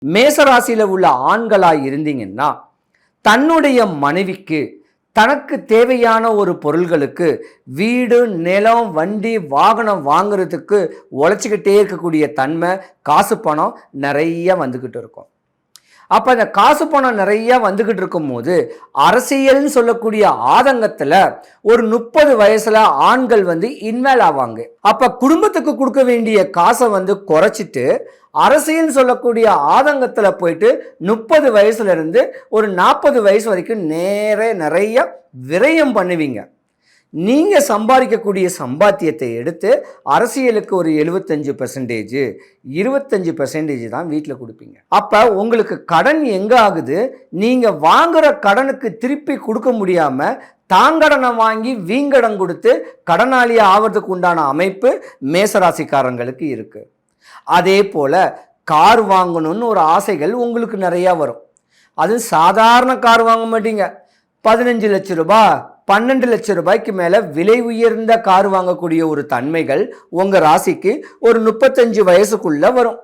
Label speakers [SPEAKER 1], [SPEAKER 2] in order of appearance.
[SPEAKER 1] மேசராசியில் உள்ள ஆண்களாக இருந்தீங்கன்னா தன்னுடைய மனைவிக்கு தனக்கு தேவையான ஒரு பொருள்களுக்கு வீடு, நிலம், வண்டி, வாகனம் வாங்குறதுக்கு உழைச்சிக்கிட்டே இருக்கக்கூடிய தன்மை, காசு பணம் நிறைய வந்துக்கிட்டு இருக்கும். அப்போ அந்த காசு பணம் நிறைய வந்துக்கிட்டு இருக்கும்போது அரசியல்னு சொல்லக்கூடிய ஆதங்கத்தில் ஒரு 30 வயசில் ஆண்கள் இன்வால்வ் ஆவாங்க. அப்போ குடும்பத்துக்கு கொடுக்க வேண்டிய காசை குறைச்சிட்டு அரசியல் சொல்லக்கூடிய ஆதங்கத்தில் போயிட்டு 30 வயசுலேருந்து ஒரு 40 வயசு வரைக்கும் நிறைய விரயம் பண்ணுவீங்க. நீங்கள் சம்பாதிக்கக்கூடிய சம்பாத்தியத்தை எடுத்து அரசியலுக்கு ஒரு 75%, 25% தான் வீட்டில் கொடுப்பீங்க. அப்போ உங்களுக்கு கடன் எங்கே ஆகுது? நீங்கள் வாங்குகிற கடனுக்கு திருப்பி கொடுக்க முடியாமல் தாங்கடனை வாங்கி வீங்கடன் கொடுத்து கடனாளியாக ஆகிறதுக்கு உண்டான அமைப்பு மேசராசிக்காரங்களுக்கு இருக்குது. அதே போல் கார் வாங்கணும்னு ஒரு ஆசைகள் உங்களுக்கு நிறையா வரும். அது சாதாரண கார் வாங்க மாட்டீங்க. 15 லட்சம் ரூபாய், 12 லட்சம் ரூபாய்க்கு மேலே விலை உயர்ந்த கார் வாங்கக்கூடிய ஒரு தன்மைகள் உங்கள் ராசிக்கு ஒரு 35 வயசுக்குள்ளே வரும்.